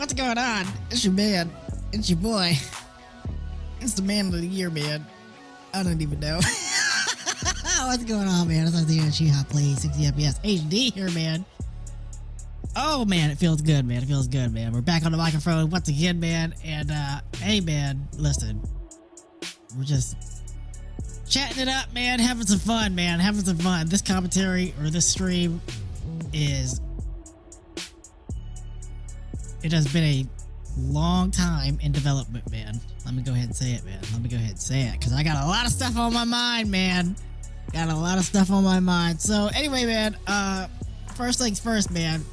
what's going on? It's your man. It's your boy. It's the man of the year, man. I don't even know. What's going on, man? It's IsiahUchihaPlaysHD60FPS HD here, man. Oh, man, it feels good, man. It feels good, man. We're back on the microphone once again, man. And, hey, man, listen. We're just chatting it up, man. Having some fun, man. Having some fun. This commentary or this stream is... It has been a long time in development, man. Let me go ahead and say it, man. Let me go ahead and say it, because I got a lot of stuff on my mind, man. Got a lot of stuff on my mind. So, anyway, man, first things first, man.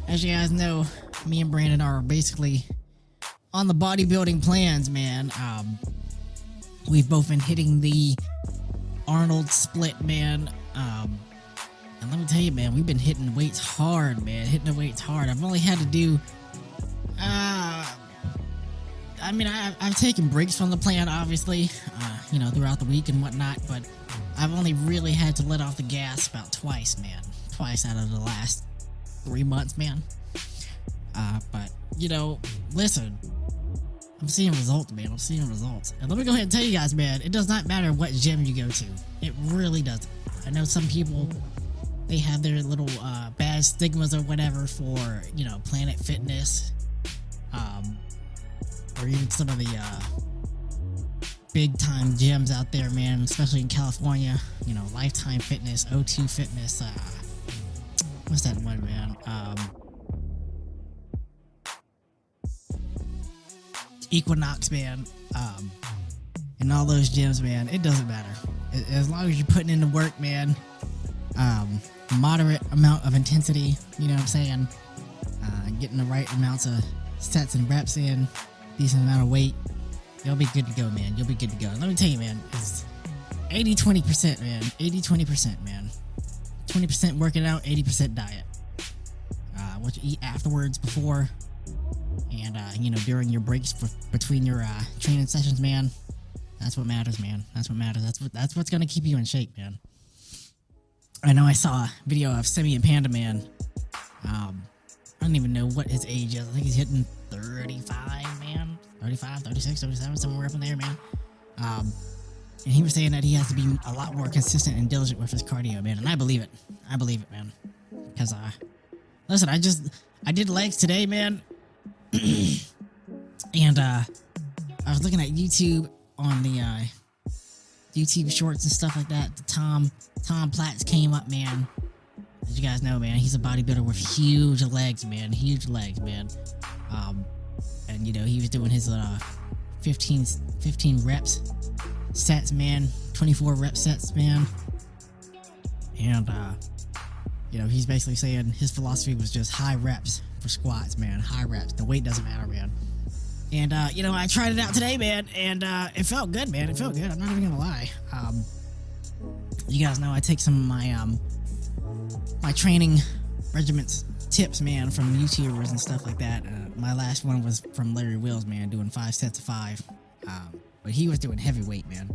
As you guys know, me and Brandon are basically on the bodybuilding plans, man. We've both been hitting the Arnold split, man. And let me tell you, man, we've been hitting weights hard, man. Hitting the weights hard. I've only had to do, I mean, I've taken breaks from the plan, obviously, you know, throughout the week and whatnot, but I've only really had to let off the gas about twice, man. Twice out of the last 3 months, man. But, you know, listen, I'm seeing results, man. I'm seeing results. And let me go ahead and tell you guys, man, it does not matter what gym you go to. It really doesn't. I know some people, they have their little bad stigmas or whatever for, you know, Planet Fitness, or even some of the big time gyms out there, man, especially in California, you know, Lifetime Fitness, O2 Fitness, what's that one, man? Equinox, man, and all those gyms, man. It doesn't matter. As long as you're putting in the work, man, moderate amount of intensity, you know what I'm saying? Getting the right amounts of sets and reps in, decent amount of weight, you'll be good to go, man. You'll be good to go. And let me tell you, man, it's 80-20%, man. 80-20%, man. 20% working out, 80% diet. What you eat afterwards, before, and you know, during your breaks between your training sessions, man. That's what matters, man. That's what matters. That's what's gonna keep you in shape, man. I know I saw a video of Semi and Panda Man. I don't even know what his age is. I think he's hitting 35, man. 35, 36, 37, somewhere up in there, man. And he was saying that he has to be a lot more consistent and diligent with his cardio, man. And I believe it. I believe it, man. Because, listen, I did legs today, man. And, I was looking at YouTube on the, YouTube shorts and stuff like that. The Tom Platts came up, man. As you guys know, man, he's a bodybuilder with huge legs, man. Huge legs, man. And you know, he was doing his 15 reps sets, man. 24 rep sets, man. And you know, he's basically saying his philosophy was just high reps for squats, man. High reps. The weight doesn't matter, man. And you know, I tried it out today, man, and it felt good, man. It felt good. I'm not even gonna lie. You guys know I take some of my my training regiments tips, man, from YouTubers and stuff like that. My last one was from Larry Wills, man, doing 5 sets of 5. But he was doing heavyweight, man.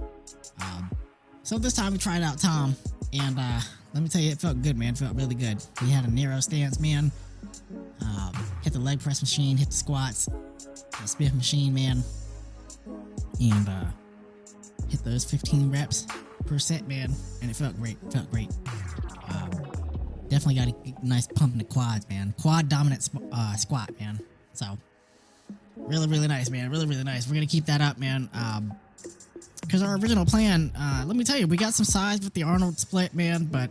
So this time we tried out Tom, and let me tell you, it felt good, man. It felt really good. He had a narrow stance, man. Hit the leg press machine, hit the squats, the Smith machine, man, and hit those 15 reps per set, man, and it felt great. It felt great. Definitely got a nice pump in the quads, man. Quad dominant squat, man. So really, really nice, man. Really, really nice. We're gonna keep that up, man. Because our original plan, let me tell you, we got some size with the Arnold split, man, but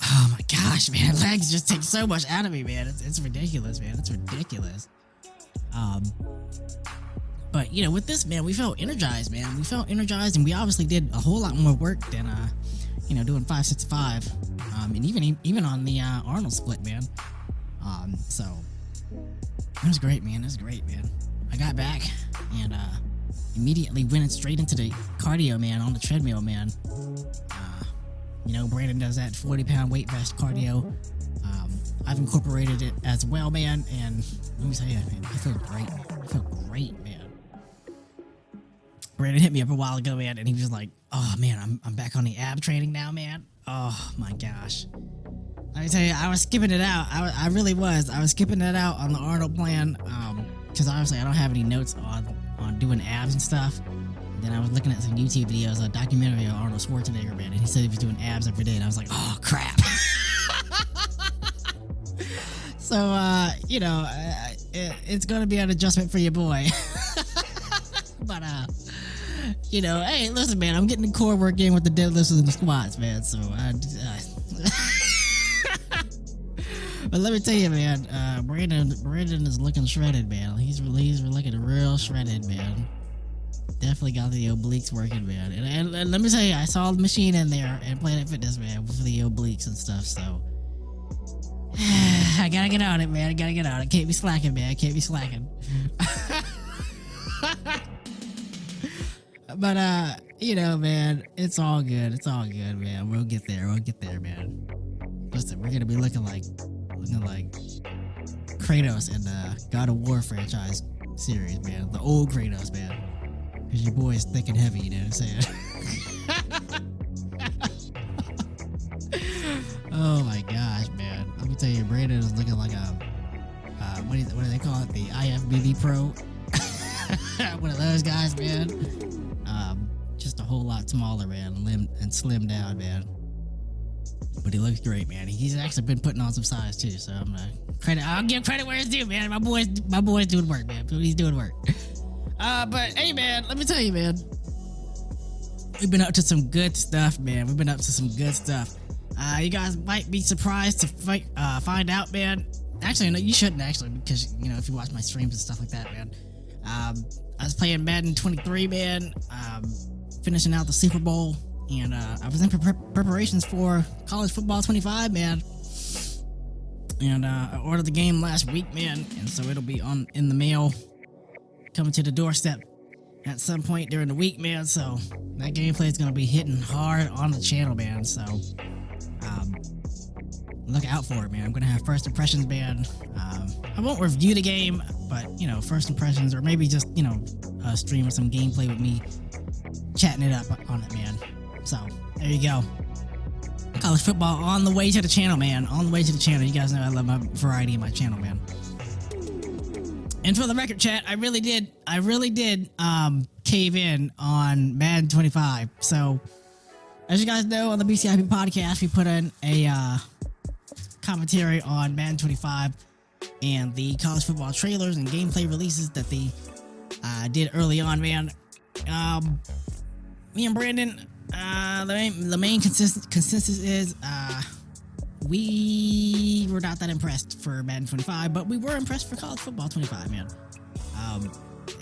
oh my gosh, man, legs just take so much out of me, man. It's ridiculous, man. It's ridiculous. But you know, with this, man, we felt energized, man. We felt energized, and we obviously did a whole lot more work than you know, doing 5 sets of 5, and even on the Arnold split, man. So it was great, man. It was great, man. I got back and immediately went straight into the cardio, man, on the treadmill, man. You know, Brandon does that 40-pound weight vest cardio. I've incorporated it as well, man, and let me tell you, man, I feel great. I feel great, man. Brandon hit me up a while ago, man, and he was like, oh, man, I'm back on the ab training now, man. Oh, my gosh. I tell you, I was skipping it out. I really was. I was skipping it out on the Arnold plan, because obviously I don't have any notes on doing abs and stuff. And then I was looking at some YouTube videos, a documentary on Arnold Schwarzenegger, man, and he said he was doing abs every day, and I was like, oh crap. So, you know, it's gonna be an adjustment for your boy. But, you know, hey, listen, man, I'm getting the core work in with the deadlifts and the squats, man. So, but let me tell you, man, Brandon is looking shredded, man. He's looking real shredded, man. Definitely got the obliques working, man. And let me tell you, I saw the machine in there and Planet Fitness, man, for the obliques and stuff. So I gotta get on it, man. I gotta get on it. Can't be slacking, man. I can't be slacking. But you know, man, it's all good. It's all good, man. We'll get there. We'll get there, man. Listen, we're gonna be looking like Kratos in the God of War franchise series, man. The old Kratos, man. Because your boy is thick and heavy, you know what I'm saying? Oh my gosh, man. Let me tell you, Brandon is looking like a what do they call it? The IFBB Pro. One of those guys, man. Just a whole lot smaller, man, and slim down, man. But he looks great, man. He's actually been putting on some size too, so I'll give credit where it's due, man. My boy's doing work, man. He's doing work. But hey, man, let me tell you, man. We've been up to some good stuff, man. We've been up to some good stuff. You guys might be surprised to find out, man. Actually, no, you shouldn't actually, because you know if you watch my streams and stuff like that, man. I was playing Madden 23, man. Finishing out the Super Bowl, and I was in preparations for College Football 25, man. And I ordered the game last week, man, and so it'll be in the mail, coming to the doorstep at some point during the week, man. So that gameplay is gonna be hitting hard on the channel, man. So look out for it, man. I'm gonna have first impressions, man. I won't review the game, but you know, first impressions, or maybe just stream some gameplay with me chatting it up on it, man. So there you go. College football on the way to the channel, man. On the way to the channel. You guys know I love my variety in my channel, man. And for the record, chat, I really did cave in on Madden 25. So as you guys know, on the BCIP podcast, we put in a commentary on Madden 25 and the college football trailers and gameplay releases that they did early on, man. Me and Brandon, the main consensus is we were not that impressed for Madden 25, but we were impressed for college football 25, man.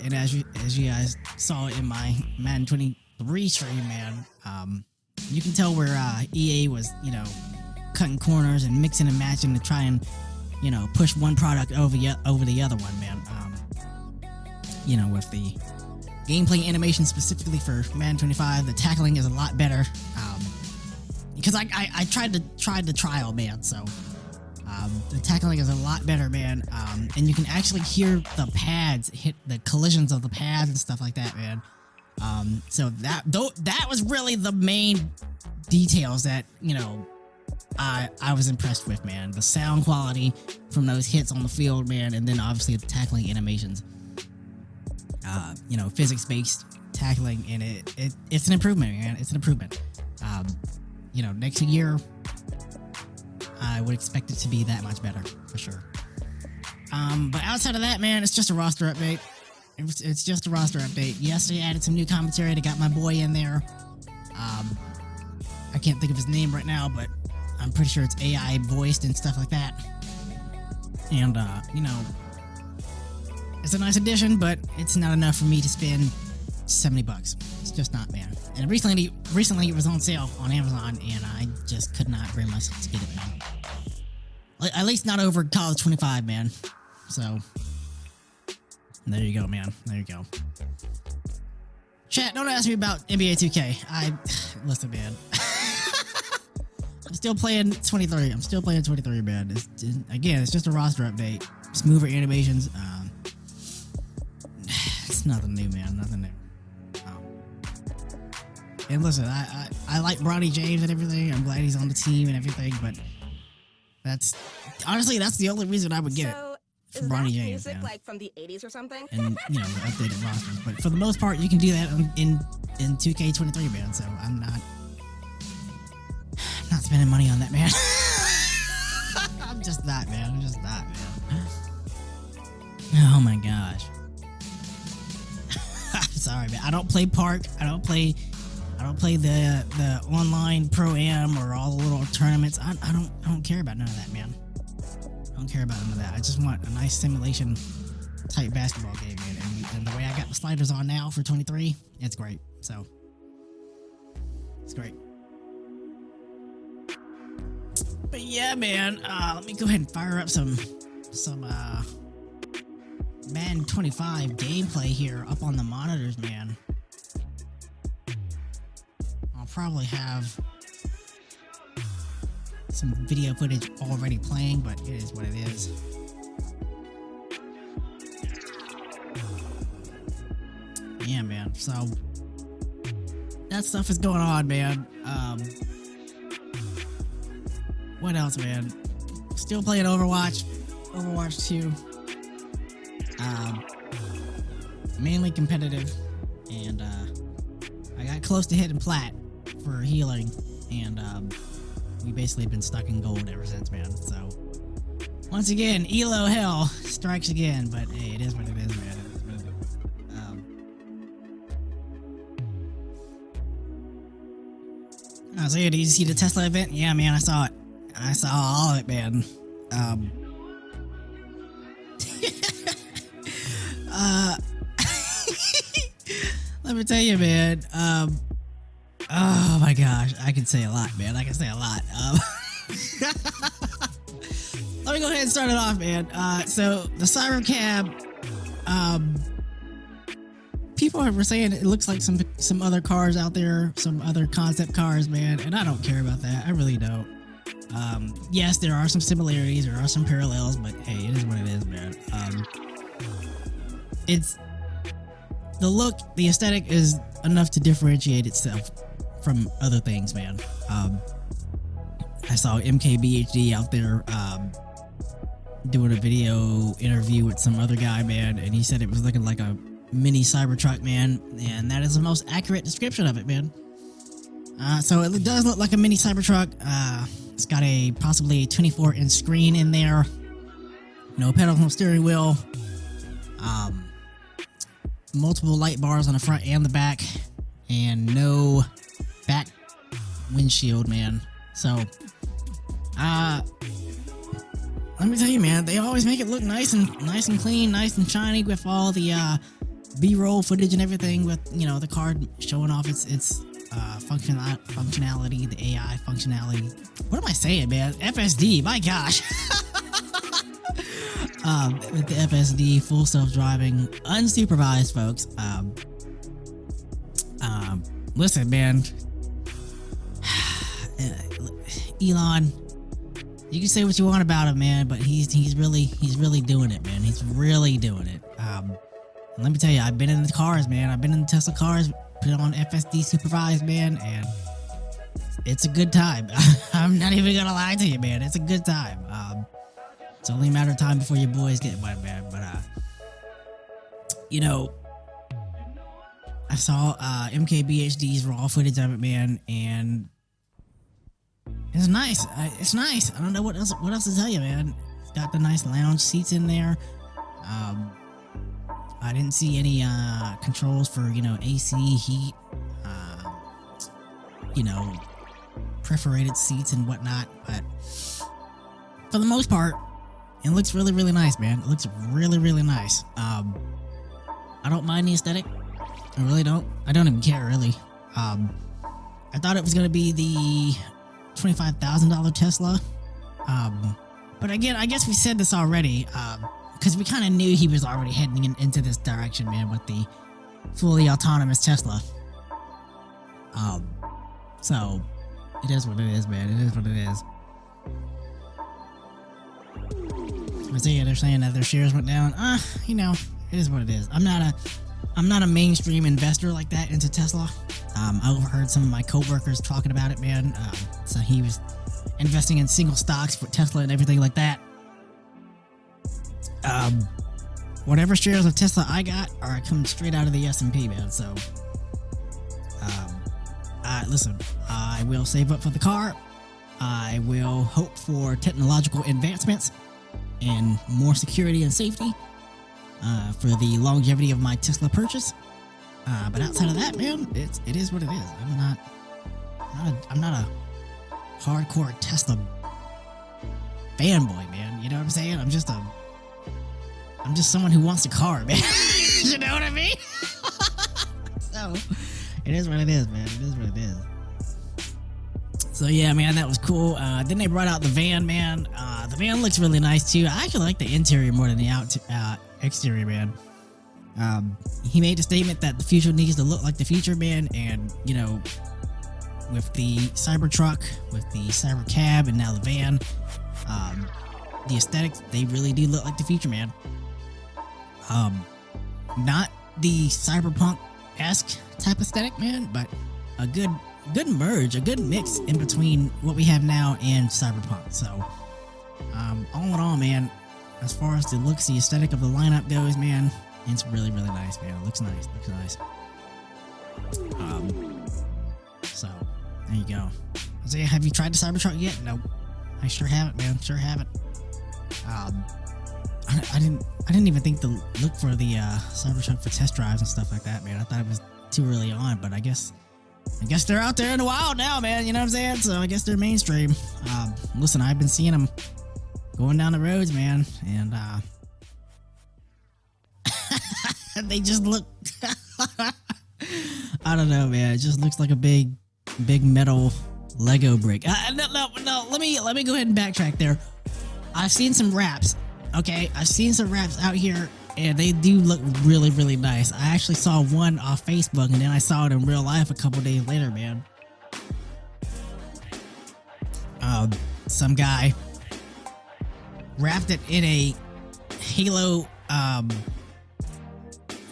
And as you guys saw in my Madden 23 stream, man, you can tell where EA was, cutting corners and mixing and matching to try and, push one product over the other one, man. With the gameplay animation specifically for Madden 25, the tackling is a lot better. Because I tried the trial, man, so the tackling is a lot better, man. And you can actually hear the pads hit, the collisions of the pads and stuff like that, man. So that was really the main details that I was impressed with, man. The sound quality from those hits on the field, man, and then obviously the tackling animations. Physics-based tackling, and it's an improvement, man. It's an improvement. Next year, I would expect it to be that much better, for sure. But outside of that, man, it's just a roster update. It's just a roster update. Yes, they added some new commentary. They got my boy in there. I can't think of his name right now, but I'm pretty sure it's AI voiced and stuff like that. And, it's a nice addition, but it's not enough for me to spend $70. It's just not, man. And recently it was on sale on Amazon, and I just could not bring myself to get it, man. At least not over College 25, man. So there you go, man. There you go. Chat, don't ask me about NBA 2K. Listen, man. I'm still playing 23. I'm still playing 23, man. It's just a roster update. Smoother animations. It's nothing new, man. Nothing new. And listen, I like Bronny James and everything. I'm glad he's on the team and everything, but That's honestly, that's the only reason I would get it. So, For is Bronny that James, music man. like from the 80s or something? And you know, updated rosters. But for the most part, you can do that in 2K23, man. So I'm not spending money on that, man. I'm just not, man. I'm just not, man. Oh my gosh. I'm sorry, man. I don't play Park. I don't play the online pro-am or all the little tournaments. I don't care about none of that, man. I don't care about none of that. I just want a nice simulation type basketball game, man. And the way I got the sliders on now for 23, it's great. So it's great. But yeah, man. Let me go ahead and fire up some Madden 25 gameplay here up on the monitors, man. I'll probably have some video footage already playing, but it is what it is. Yeah, man. So that stuff is going on, man. What else, man? Still playing Overwatch 2. Mainly competitive, and I got close to hitting plat for healing, and we basically been stuck in gold ever since, man. So once again, Elo hell strikes again, but hey, it is what it is, man. So yeah, did you see the Tesla event? Yeah, man, I saw it. I saw all of it, man. Let me tell you, man. Oh my gosh, I can say a lot, man. I can say a lot. Let me go ahead and start it off, man. So the Cyber Cab, people were saying it looks like some other cars out there, some other concept cars, man, and I don't care about that. I really don't. Yes, there are some similarities, there are some parallels, but hey, it is what it is, man. It's the look, the aesthetic is enough to differentiate itself from other things, man. I saw MKBHD out there doing a video interview with some other guy, man, and he said it was looking like a mini Cybertruck, man, and that is the most accurate description of it, man. So it does look like a mini Cybertruck. It's got possibly a 24-inch screen in there. No pedals, no steering wheel. Multiple light bars on the front and the back, and no back windshield, man. So, let me tell you, man, they always make it look nice and clean, nice and shiny with all the B-roll footage and everything. With the card showing off its functionality, the AI functionality. What am I saying, man? FSD, my gosh. With the FSD, full self-driving, unsupervised, folks. Listen, man. Elon, you can say what you want about him, man, but he's really doing it, man. He's really doing it. Let me tell you, I've been in the cars, man. I've been in the Tesla cars, put it on FSD supervised, man, and it's a good time. I'm not even gonna lie to you, man. It's a good time. It's only a matter of time before your boys get one, man. But I saw MKBHD's raw footage of it, man, and it's nice. It's nice. I don't know what else to tell you, man. It's got the nice lounge seats in there. I didn't see any controls for AC, heat, perforated seats and whatnot, but for the most part, it looks really, really nice, man. It looks really, really nice. I don't mind the aesthetic. I really don't. I don't even care, really. I thought it was gonna be the $25,000 Tesla, but again, I guess we said this already, because we kind of knew he was already heading into this direction, man, with the fully autonomous Tesla. So it is what it is, man. It is what it is. They're saying that their shares went down. It is what it is. I'm not a mainstream investor like that into Tesla. I overheard some of my coworkers talking about it, man. So he was investing in single stocks for Tesla and everything like that. Whatever shares of Tesla I got are coming straight out of the S&P, man. So, listen, I will save up for the car. I will hope for technological advancements and more security and safety for the longevity of my Tesla purchase. But outside of that, man, it is what it is. I'm not a hardcore Tesla fanboy, man. You know what I'm saying? I'm just someone who wants a car, man. You know what I mean? So, it is what it is, man. It is what it is. So yeah, man, that was cool. Then they brought out the van, man. The van looks really nice too. I actually like the interior more than the exterior, man. He made a statement that the future needs to look like the future, man. And, you know, with the Cybertruck, with the Cybercab, and now the van, the aesthetics, they really do look like the future, man. Not the cyberpunk-esque type aesthetic, man, but a good merge, a good mix in between what we have now and cyberpunk. So, all in all, man, as far as the looks, the aesthetic of the lineup goes, man, it's really, really nice, man. It looks nice, so there you go. Isaiah, have you tried the Cybertruck yet? Nope. I sure haven't, man. Sure haven't. I didn't even think to look for the Cybertruck for test drives and stuff like that, man. I thought it was too early on, but I guess they're out there in the wild now, man. You know what I'm saying? So I guess they're mainstream. Listen, I've been seeing them going down the roads, man, and they just look. I don't know, man. It just looks like a big metal Lego brick. No. Let me go ahead and backtrack there. I've seen some wraps. Okay, I've seen some wraps out here, and they do look really, really nice. I actually saw one off Facebook, and then I saw it in real life a couple days later, man. Some guy wrapped it in a Halo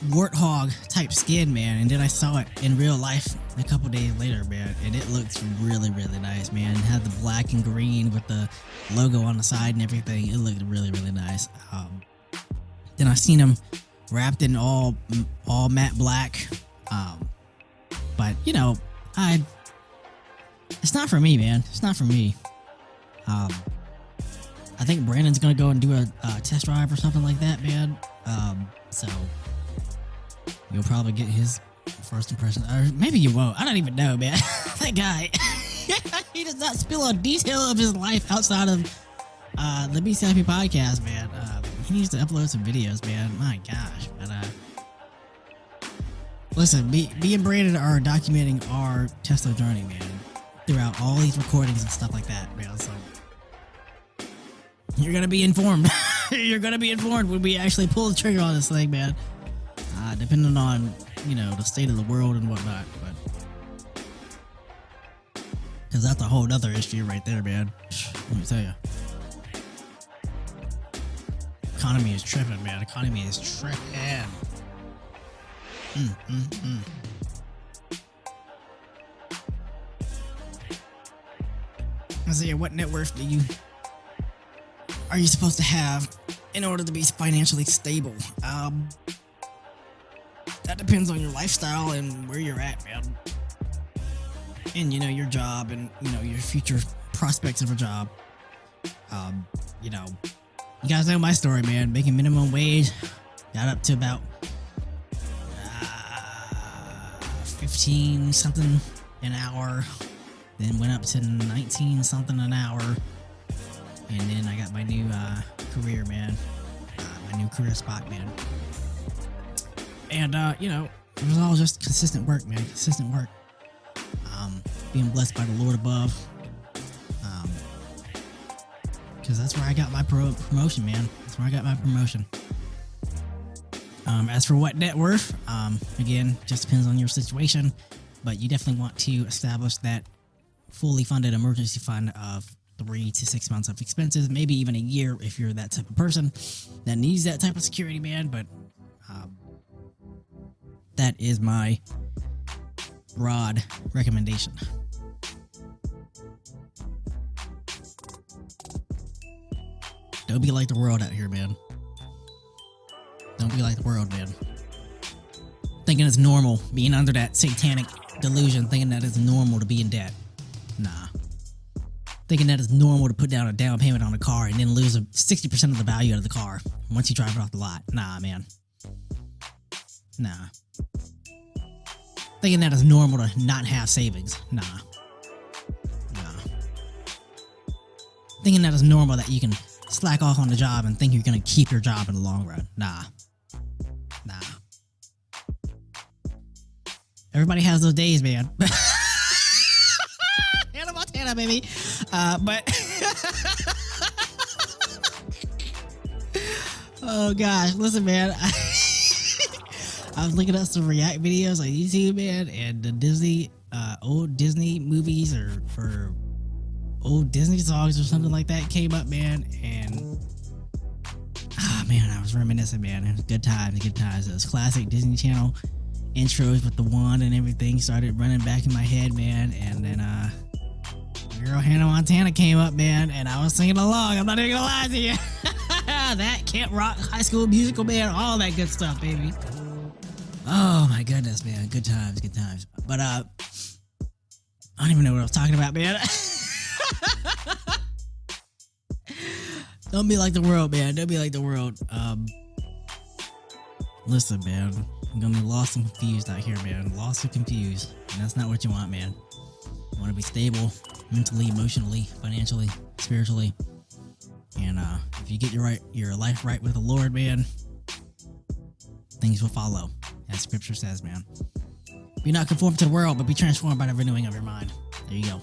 warthog type skin, man, and then I saw it in real life a couple days later, man, and it looks really, really nice, man. It had the black and green with the logo on the side and everything. It looked really, really nice. Then I seen him wrapped in all matte black, but you know, it's not for me, man. It's not for me. I think Brandon's gonna go and do a test drive or something like that, man. So you'll probably get his first impression, or maybe you won't. I don't even know, man. That guy, he does not spill a detail of his life outside of the BCIP podcast, man. He needs to upload some videos, man. My gosh, but listen, me and Brandon are documenting our Tesla journey, man, throughout all these recordings and stuff like that, man. So you're gonna be informed. You're gonna be informed when we actually pull the trigger on this thing, man. Depending on, you know, the state of the world and whatnot, but because that's a whole other issue right there, man. Let me tell you, economy is tripping, man. Economy is tripping. Isaiah, what net worth are you supposed to have in order to be financially stable? That depends on your lifestyle and where you're at, man. And, you know, your job and, you know, your future prospects of a job. You know, you guys know my story, man. Making minimum wage, got up to about 15 something an hour, then went up to 19 something an hour, and then I got my new career, man. My new career spot, man. And, you know, it was all just consistent work, man. Consistent work. Being blessed by the Lord above. Because that's where I got my promotion, man. That's where I got my promotion. As for what net worth, again, just depends on your situation. But you definitely want to establish that fully funded emergency fund of 3 to 6 months of expenses. Maybe even a year if you're that type of person that needs that type of security, man. But that is my broad recommendation. Don't be like the world out here, man. Don't be like the world, man. Thinking it's normal, being under that satanic delusion, thinking that it's normal to be in debt. Nah. Thinking that it's normal to put down a down payment on a car and then lose 60% of the value of the car once you drive it off the lot. Nah, man. Nah. Thinking that it's normal to not have savings. Nah. Thinking that it's normal that you can slack off on the job and think you're gonna keep your job in the long run. Nah. Everybody has those days, man. Hannah Montana, baby. But oh gosh, listen, man. I was looking at some react videos on YouTube, man, and the Disney, old Disney movies or old Disney songs or something like that came up, man, and man, I was reminiscing, man. It was good times. Those classic Disney Channel intros with the wand and everything started running back in my head, man, and then girl Hannah Montana came up, man, and I was singing along. I'm not even gonna lie to you. That Camp Rock High School Musical, man, all that good stuff, baby. Oh my goodness, man, good times. But I don't even know what I was talking about, man. Don't be like the world, man. Don't be like the world. Listen, man, I'm gonna be lost and confused out here, man. Lost and confused, and that's not what you want, man. You want to be stable, mentally, emotionally, financially, spiritually, and if you get your life right with the Lord, man, things will follow, as Scripture says, man. Be not conformed to the world, but be transformed by the renewing of your mind. There you go.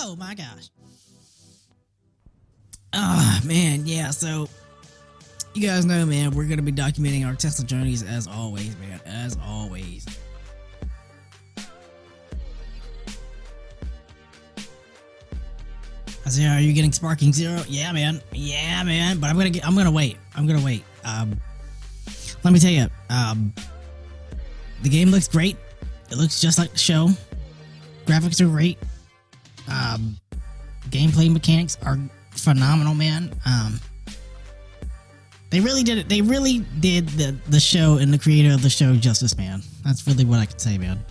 Oh my gosh. Man, yeah, so you guys know, man, we're gonna be documenting our Tesla journeys as always, man, as always. Isaiah, are you getting sparking zero? Yeah, man, but I'm gonna wait. Let me tell you, the game looks great. It looks just like the show. Graphics are great. Gameplay mechanics are phenomenal, man. They really did it. They really did the show and the creator of the show justice, man. That's really what I can say, man.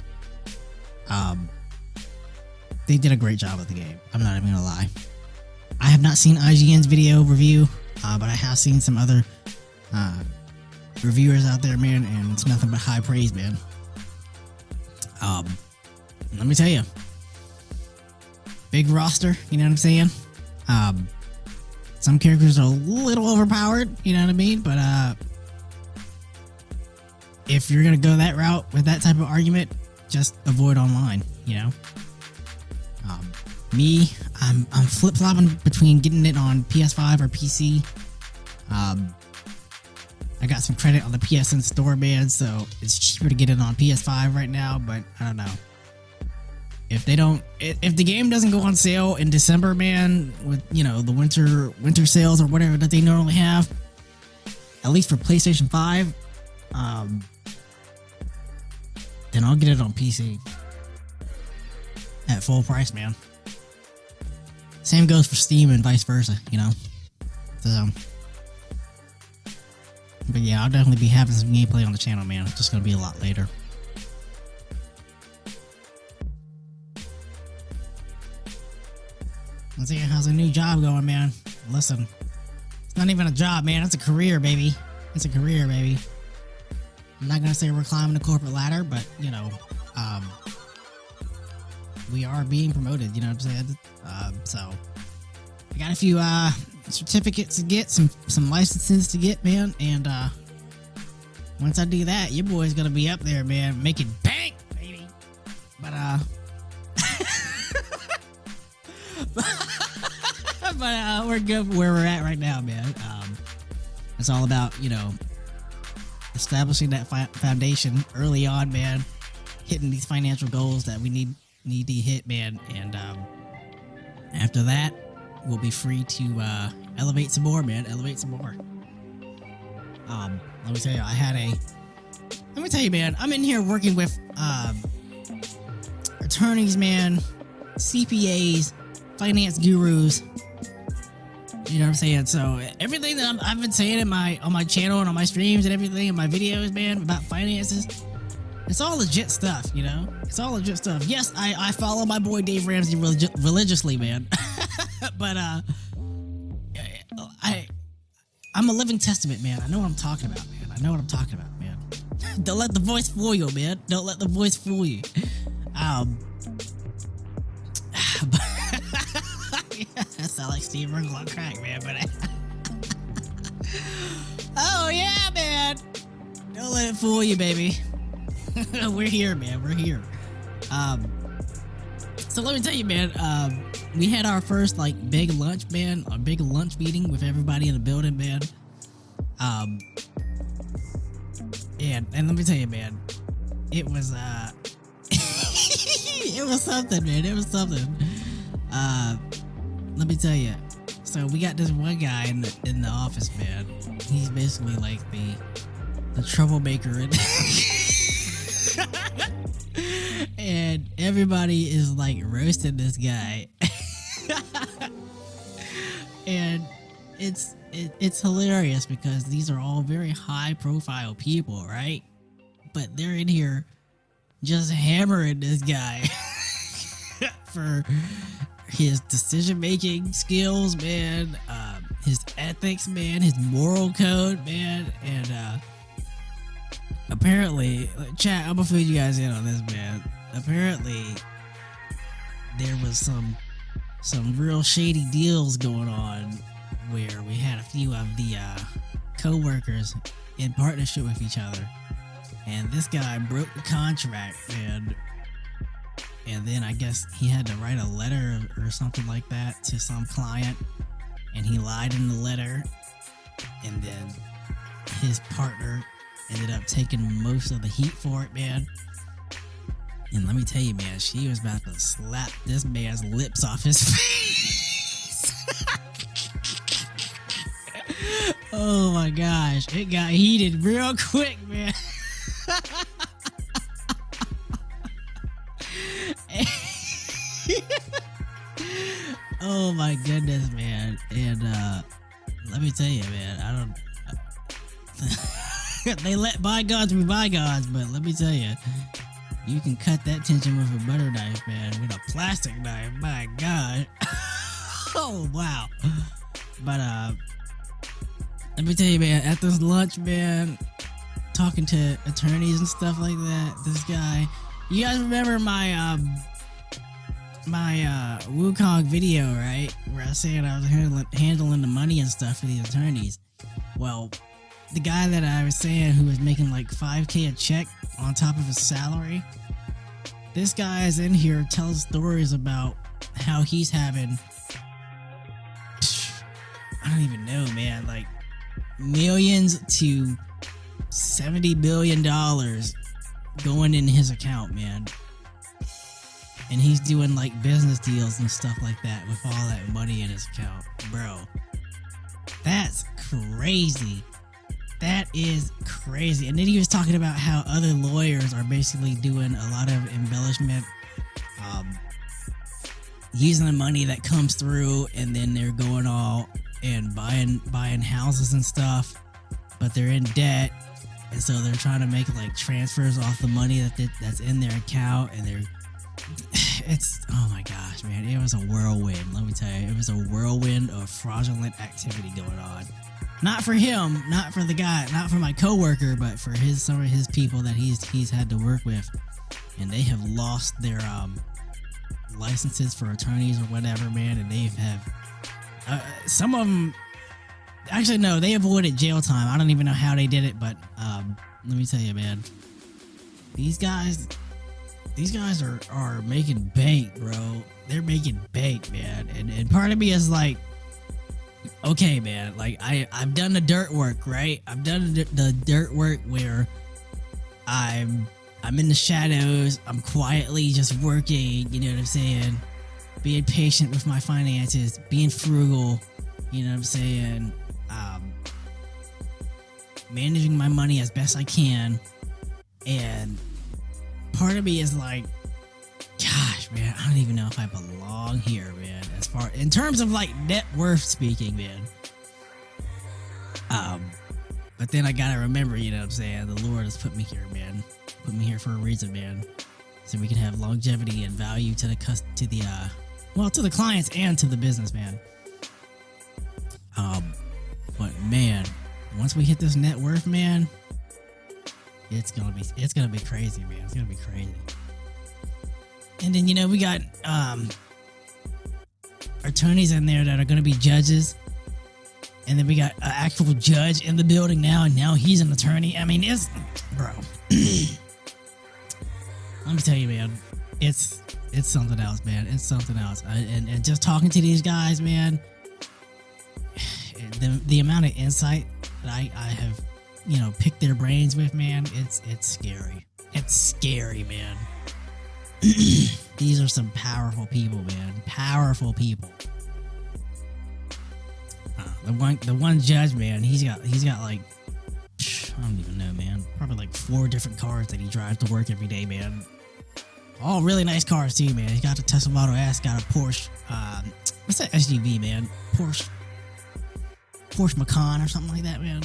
They did a great job with the game. I'm not even gonna lie. I have not seen IGN's video review, but I have seen some other reviewers out there, man, and it's nothing but high praise, man. Let me tell you, big roster, you know what I'm saying? Some characters are a little overpowered, you know what I mean? But if you're gonna go that route with that type of argument, just avoid online, you know? Me, I'm flip-flopping between getting it on PS5 or PC. I got some credit on the PSN store, man, so it's cheaper to get it on PS5 right now, but I don't know. If the game doesn't go on sale in December, man, with, you know, the winter sales or whatever that they normally have, at least for PlayStation 5, then I'll get it on PC at full price, man. Same goes for Steam and vice versa, you know. So, but yeah, I'll definitely be having some gameplay on the channel, man. It's just gonna be a lot later. Let's see, how's a new job going, man? Listen, it's not even a job, man. It's a career, baby. It's a career, baby. I'm not gonna say we're climbing the corporate ladder, but you know, we are being promoted. You know what I'm saying? So I got a few certificates to get, some licenses to get, man, and once I do that, your boy's gonna be up there, man, making bank, baby. But we're good where we're at right now, man. It's all about, you know, establishing that foundation early on, man, hitting these financial goals that we need to hit, man, and after that, we'll be free to elevate some more, man. Elevate some more. Let me tell you, man, I'm in here working with attorneys, man, CPAs, finance gurus. You know what I'm saying? So everything that I've been saying on my channel and on my streams and everything in my videos, man, about finances, it's all legit stuff, you know? It's all legit stuff. Yes, I follow my boy Dave Ramsey religiously, man. But I'm a living testament, man. I know what I'm talking about, man. I know what I'm talking about, man. Don't let the voice fool you, man. Don't let the voice fool you. I sound like Steve Urkel on crack, man, but oh yeah, man. Don't let it fool you, baby. We're here, man. We're here. So let me tell you, man, we had our first like big lunch, man, a big lunch meeting with everybody in the building, man. And let me tell you, man, it was it was something, man. It was something. Let me tell you. So we got this one guy in the office, man. He's basically like the troublemaker, and everybody is like roasting this guy, and it's hilarious because these are all very high profile people, right? But they're in here just hammering this guy for his decision-making skills, man, his ethics, man, his moral code, man, and apparently, chat, I'm gonna fill you guys in on this, man. Apparently, there was some real shady deals going on where we had a few of the co-workers in partnership with each other, and this guy broke the contract, man. And then I guess he had to write a letter or something like that to some client, and he lied in the letter, and then his partner ended up taking most of the heat for it, man. And let me tell you, man, she was about to slap this man's lips off his face. Oh my gosh, it got heated real quick, man. Oh my goodness, man. And let me tell you, man, I don't they let bygones be bygones, but let me tell you, you can cut that tension with a butter knife, man, with a plastic knife. My god. Oh wow. But let me tell you, man, at this lunch, man, talking to attorneys and stuff like that, this guy, you guys remember my Wukong video, right? Where I was saying I was handling the money and stuff for the attorneys. Well, the guy that I was saying who was making like $5K a check on top of his salary, this guy is in here telling stories about how he's having, I don't even know, man, like millions to $70 billion going in his account, man. And he's doing like business deals and stuff like that with all that money in his account. Bro, that's crazy. That is crazy. And then he was talking about how other lawyers are basically doing a lot of embellishment, using the money that comes through, and then they're going all and buying houses and stuff, but they're in debt, and so they're trying to make like transfers off the money that's in their account, and it's, oh my gosh, man, it was a whirlwind. Let me tell you, it was a whirlwind of fraudulent activity going on. Not for him, not for the guy, not for my coworker, but for some of his people that he's had to work with, and they have lost their licenses for attorneys or whatever, man, and they have some of them. Actually, no, they avoided jail time. I don't even know how they did it, but let me tell you, man, these guys are making bank, bro. They're making bank, man. And part of me is like, okay, man, like I've done the dirt work, right? I've done the dirt work where I'm in the shadows. I'm quietly just working, you know what I'm saying? Being patient with my finances, being frugal, you know what I'm saying? Managing my money as best I can. And part of me is like, God, gosh, man, I don't even know if I belong here, man. As far in terms of like net worth speaking, man. But then I gotta remember, you know what I'm saying? The Lord has put me here, man. Put me here for a reason, man. So we can have longevity and value to the clients and to the business, man. But man, once we hit this net worth, man, it's gonna be crazy, man. It's gonna be crazy. And then, you know, we got attorneys in there that are gonna be judges. And then we got an actual judge in the building now, and now he's an attorney. I mean, it's, bro. Let me tell you, man, it's something else, man. It's something else. And just talking to these guys, man, the amount of insight that I have, you know, picked their brains with, man, it's scary. It's scary, man. These are some powerful people, man. Powerful people. The one judge, man, he's got like, I don't even know, man, probably like 4 different cars that he drives to work every day, man. All really nice cars too, man. He's got a Tesla Model S, got a Porsche, what's that SUV, man? Porsche Macan or something like that, man.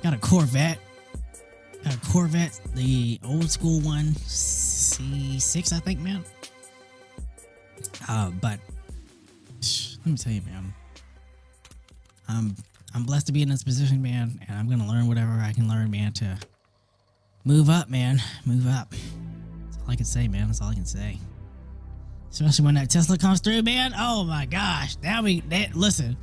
Got a Corvette, the old school one, C6, I think, man. But let me tell you, man. I'm blessed to be in this position, man, and I'm gonna learn whatever I can learn, man, to move up, man. Move up. That's all I can say, man. That's all I can say. Especially when that Tesla comes through, man. Oh my gosh. Listen.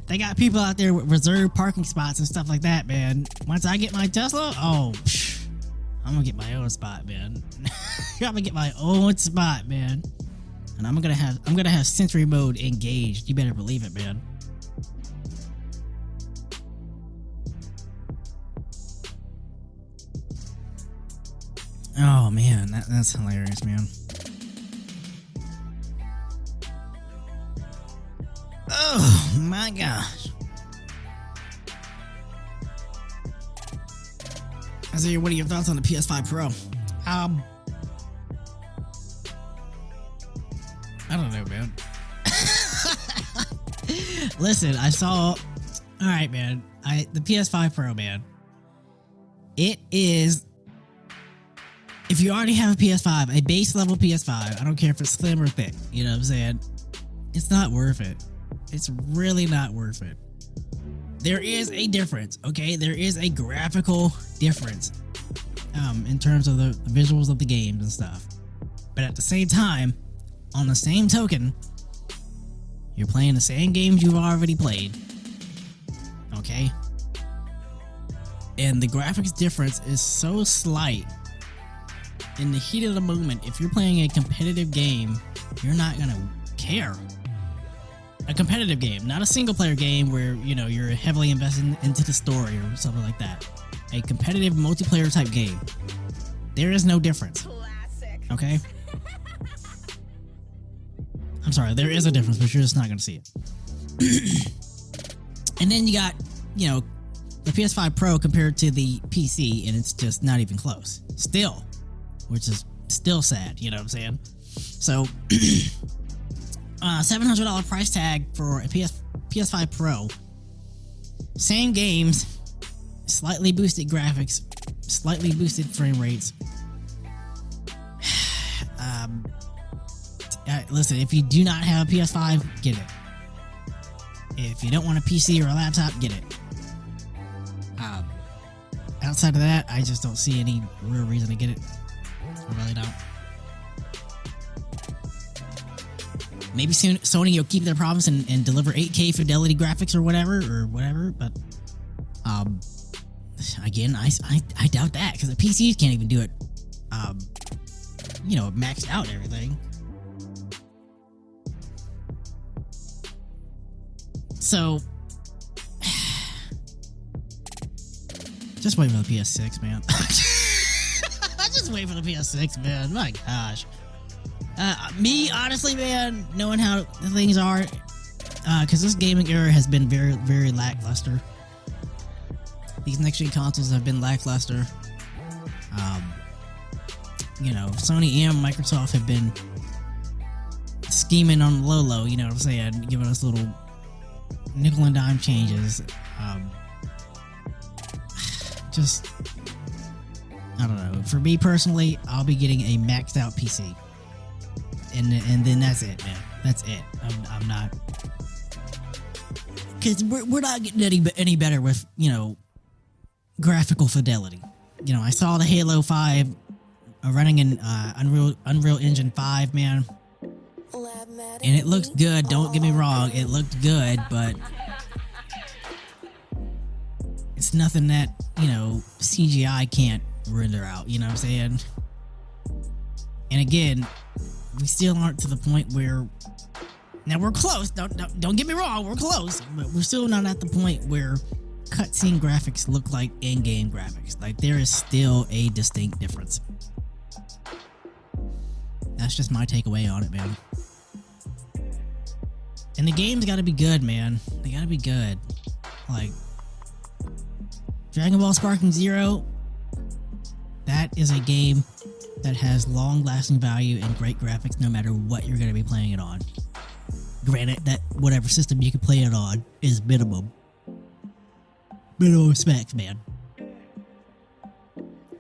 They got people out there with reserved parking spots and stuff like that, man. Once I get my Tesla, I'm gonna get my own spot, man. I'm gonna get my own spot, man. And I'm gonna have Sentry mode engaged. You better believe it, man. Oh man, that's hilarious, man. Oh my gosh. Isaiah, what are your thoughts on the PS5 Pro? I don't know, man. Listen, I saw. All right, man. The PS5 Pro, man. It is. If you already have a PS5, a base level PS5, I don't care if it's slim or thick. You know what I'm saying? It's not worth it. It's really not worth it. There is a difference, okay? There is a graphical difference, in terms of the visuals of the games and stuff. But at the same time, on the same token, you're playing the same games you've already played, okay? And the graphics difference is so slight. In the heat of the moment, if you're playing a competitive game, you're not gonna care. A competitive game, not a single player game where, you know, you're heavily invested into the story or something like that. A competitive multiplayer type game. There is no difference. Classic. Okay? I'm sorry, there is a difference, but you're just not going to see it. And then you got, you know, the PS5 Pro compared to the PC, and it's just not even close. Still. Which is still sad, you know what I'm saying? So, $700 price tag for a PS5 Pro. Same games, slightly boosted graphics, slightly boosted frame rates. Listen, if you do not have a PS5, get it. If you don't want a PC or a laptop, get it. Outside of that, I just don't see any real reason to get it. I really don't. Maybe soon Sony will keep their promise and deliver 8K fidelity graphics or whatever, but again, I doubt that, because the PCs can't even do it, you know, maxed out and everything. So, just wait for the PS6, man. Just wait for the PS6, man. My gosh. Me, honestly, man, knowing how things are, because this gaming era has been very, very lackluster. These next-gen consoles have been lackluster. Sony and Microsoft have been scheming on the low, you know what I'm saying, giving us little nickel and dime changes. Just, I don't know. For me personally, I'll be getting a maxed out PC, and then that's it, man. That's it. I'm not, because we're not getting any better with graphical fidelity. I saw the Halo 5 running in Unreal Engine 5, man, and it looked good. Don't get me wrong, it looked good, but it's nothing that CGI can't render out. You know what I'm saying? And again, we still aren't to the point where. Now we're close. Don't get me wrong, we're close, but we're still not at the point where cutscene graphics look like in-game graphics. Like, there is still a distinct difference. That's just my takeaway on it, man. And the game's got to be good, man. They got to be good. Like, Dragon Ball Sparking Zero, that is a game that has long-lasting value and great graphics no matter what you're going to be playing it on. Granted, that whatever system you can play it on is minimum specs, man.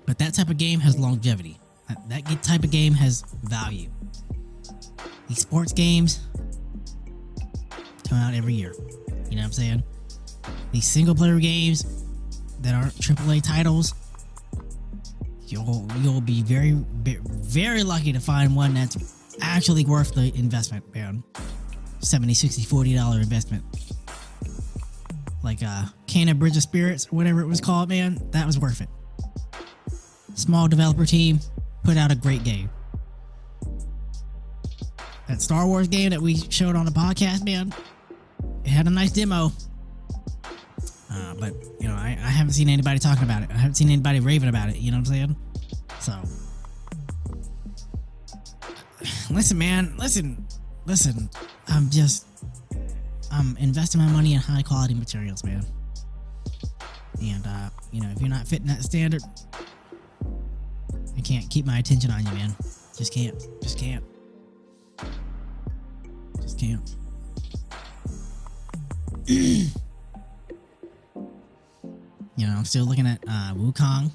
But that type of game has longevity. That type of game has value. These sports games come out every year. You know what I'm saying? These single-player games that aren't AAA titles, you'll be very, very lucky to find one that's actually worth the investment, man. $70, $60, $40 investment. Like Canna Bridge of Spirits or whatever it was called, man, that was worth it. Small developer team put out a great game. That Star Wars game that we showed on the podcast, man, it had a nice demo. But I haven't seen anybody talking about it. I haven't seen anybody raving about it. You know what I'm saying? So, listen, man. Listen. I'm investing my money in high quality materials, man. And if you're not fitting that standard, I can't keep my attention on you, man. Just can't. I'm still looking at Wukong.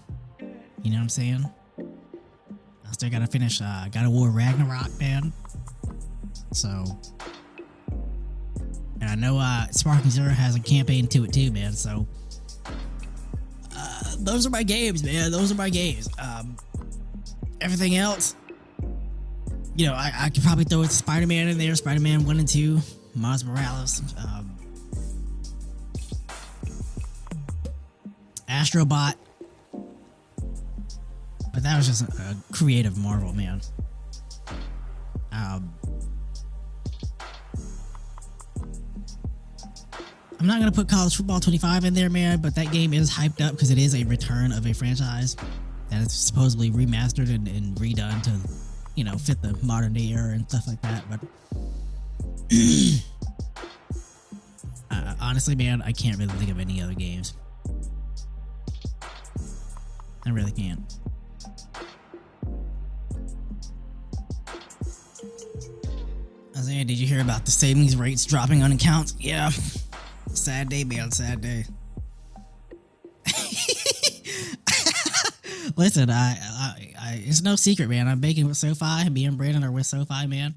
You know what I'm saying? I still gotta finish God of War Ragnarok, man. So, and I know Sparking Zero has a campaign to it too, man. So, those are my games, man. Those are my games. Everything else, I could probably throw Spider-Man in there. Spider-Man 1 and 2, Miles Morales, Astrobot. But that was just a creative marvel, man. I'm not going to put College Football 25 in there, man, but that game is hyped up because it is a return of a franchise that is supposedly remastered and redone to, fit the modern day era and stuff like that. But honestly, man, I can't really think of any other games. I really can't. Isaiah, did you hear about the savings rates dropping on accounts? Yeah. Sad day, man. Sad day. Listen, it's no secret, man. I'm baking with SoFi. Me and Brandon are with SoFi, man.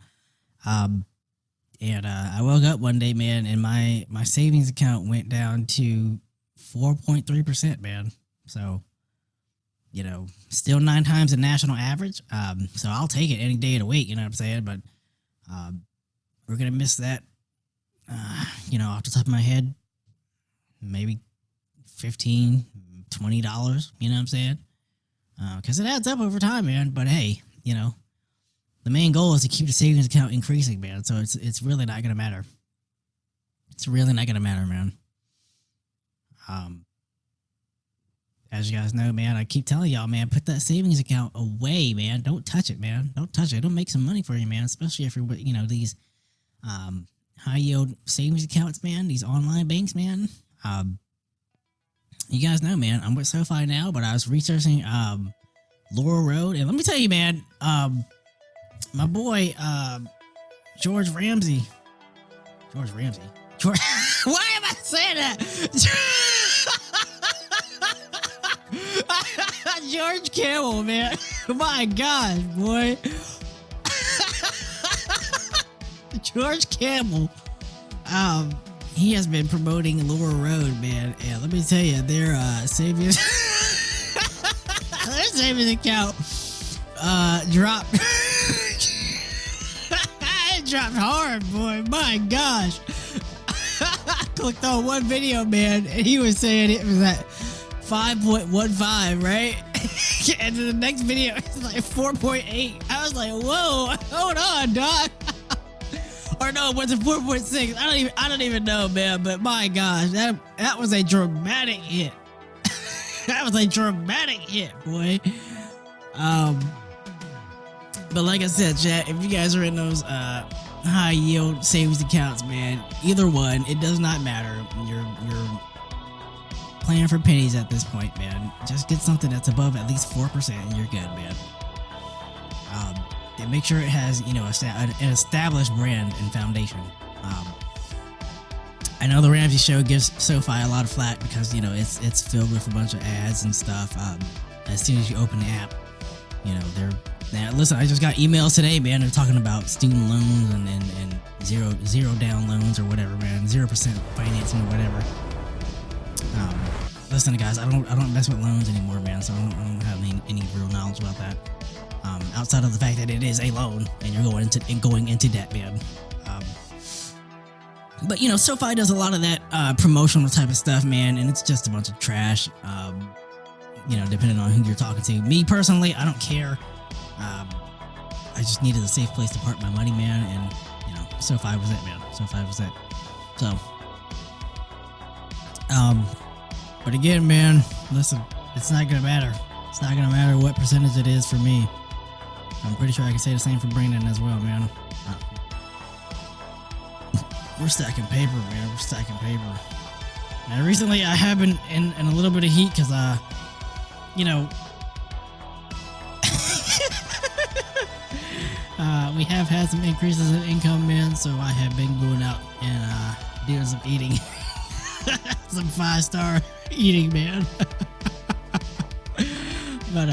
And I woke up one day, man, and my savings account went down to 4.3%, man. So, still 9 times the national average. So I'll take it any day of the week, you know what I'm saying? But we're gonna miss that. Off the top of my head, maybe $15, $20, you know what I'm saying? Because it adds up over time, man. But hey, the main goal is to keep the savings account increasing, man. So it's really not gonna matter. It's really not gonna matter, man. As you guys know, man, I keep telling y'all, man, put that savings account away, man. Don't touch it, man. Don't touch it. It'll make some money for you, man. Especially if you're, these high yield savings accounts, man. These online banks, man. You guys know, man, I'm with SoFi now, but I was researching Laurel Road. And let me tell you, man, my boy, George Ramsey. Why am I saying that? George Campbell, man. My gosh, boy. George Campbell. He has been promoting Laurel Road, man. And let me tell you, their savings account dropped. It dropped hard, boy. My gosh. I clicked on one video, man, and he was saying it was at 5.15, right? And then the next video it's like 4.8. I was like, whoa, hold on, dog. Or no, was it 4.6? I don't even know, man. But my gosh, that was a dramatic hit. That was a dramatic hit, boy. But like I said, chat, if you guys are in those high yield savings accounts, man, either one, it does not matter. You're playing for pennies at this point, man. Just get something that's above at least 4% and you're good, man. And make sure it has, you know, an established brand and foundation. I know the Ramsey Show gives SoFi a lot of flack because, you know, it's filled with a bunch of ads and stuff. As soon as you open the app, you know, now listen, I just got emails today, man. They're talking about student loans and zero down loans or whatever, man. 0% financing or whatever. Listen, guys, I don't mess with loans anymore, man. So I don't have any real knowledge about that. Outside of the fact that it is a loan and you're going into debt, man. But you know, SoFi does a lot of that promotional type of stuff, man, and it's just a bunch of trash. You know, depending on who you're talking to. Me personally, I don't care. I just needed a safe place to park my money, man, and you know, SoFi was it, man. SoFi was it. So, but again, man, listen, it's not gonna matter. It's not gonna matter what percentage it is for me. I'm pretty sure I can say the same for Brandon as well, man. We're stacking paper, man. We're stacking paper. Now, recently I have been in a little bit of heat because, you know, we have had some increases in income, man. So I have been going out and doing some eating, some 5-star eating, man. But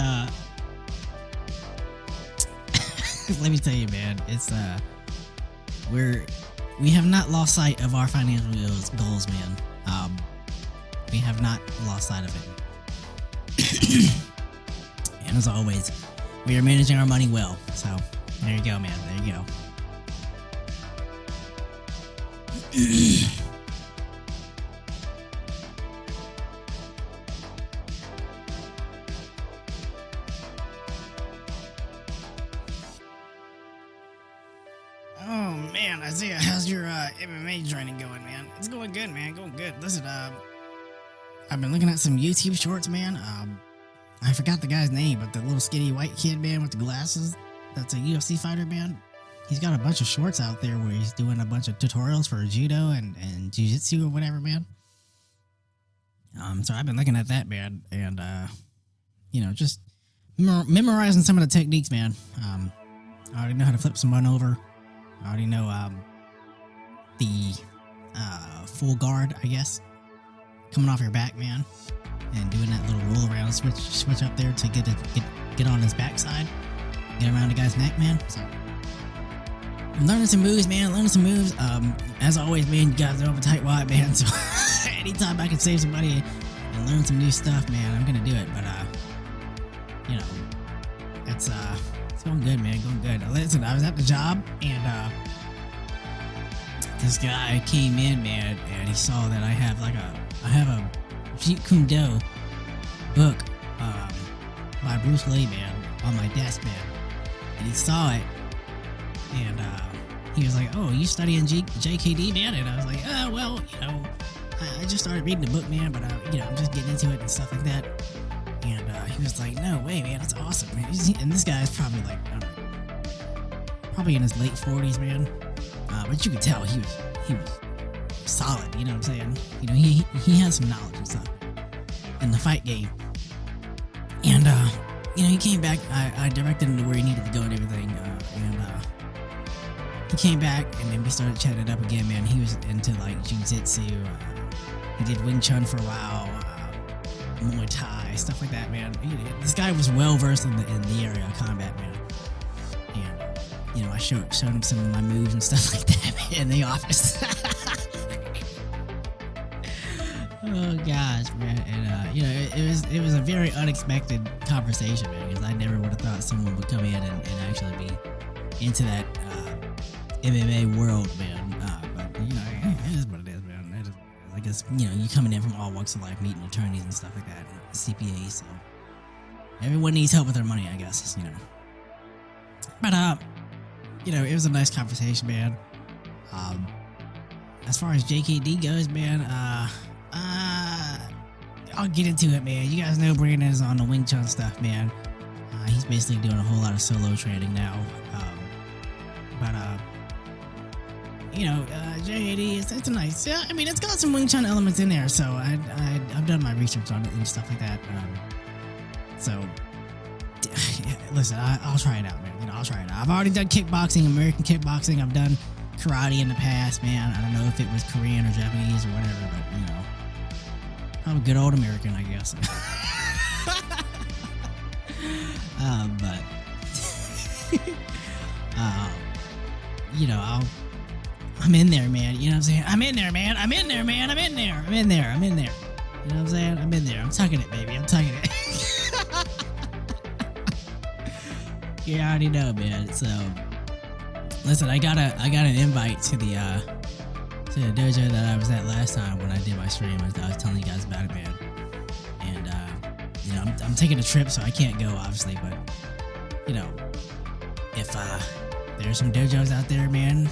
let me tell you, man, it's we have not lost sight of our financial goals, man. We have not lost sight of it. And as always, we are managing our money well. So there you go, man. There you go. Oh man, Isaiah, how's your MMA training going, man? It's going good, man. Going good. Listen, I've been looking at some YouTube shorts, man. I forgot the guy's name, but the little skinny white kid, man, with the glasses. That's a UFC fighter, man. He's got a bunch of shorts out there where he's doing a bunch of tutorials for judo and jiu-jitsu or whatever, man. So I've been looking at that, man, and you know, just memorizing some of the techniques, man. I already know how to flip someone over. I already know the full guard, I guess, coming off your back, man, and doing that little roll around switch up there to get on his backside, get around the guy's neck, man. So I'm learning some moves, man. As always, man, you guys know I'm a tightwad, man. So anytime I can save somebody and learn some new stuff, man, I'm gonna do it. But you know, it's going good, man. Going good. Listen, I was at the job and this guy came in, man, and he saw that I have a Jeet Kune Do book by Bruce Lee, man, on my desk, man. And he saw it, and he was like, "Oh, you studying JKD, man?" And I was like, "Oh, well, you know, I just started reading the book, man, but you know, I'm just getting into it and stuff like that." And he was like, "No way, man, it's awesome, man." And this guy's probably like, I don't know, probably in his late 40s, man. But you could tell he was solid. You know what I'm saying? You know, he has some knowledge and stuff in the fight game. And he came back. I directed him to where he needed to go and everything, and he came back, and then we started chatting it up again, man. He was into like jiu-jitsu. He did Wing Chun for a while, Muay Thai, stuff like that, man. This guy was well versed in the area of combat, man. And I showed him some of my moves and stuff like that, man, in the office. Oh gosh, man. And it was a very unexpected conversation, man, because I never would have thought someone would come in and actually be into that MMA world, man. But it is what it is, man. I guess you coming in from all walks of life, meeting attorneys and stuff like that, and CPAs. So everyone needs help with their money, I guess. But it was a nice conversation, man. As far as JKD goes, man, I'll get into it, man. You guys know Brandon is on the Wing Chun stuff, man. He's basically doing a whole lot of solo training now. JAD, it's a nice. Yeah, I mean, it's got some Wing Chun elements in there, so I've done my research on it and stuff like that. Listen, I'll try it out, man. I'll try it out. I've already done kickboxing, American kickboxing. I've done karate in the past, man. I don't know if it was Korean or Japanese or whatever, but I'm a good old American, I guess. I'm in there, man. You know what I'm saying? I'm in there, man. I'm in there, man. I'm in there. I'm in there. I'm in there. You know what I'm saying? I'm in there. I'm tucking it, baby. I'm tucking it. You already know, man. So, listen, I got an invite to the dojo that I was at last time when I did my stream. I was telling you guys about it, man. And I'm taking a trip, so I can't go, obviously. But if there's some dojos out there, man,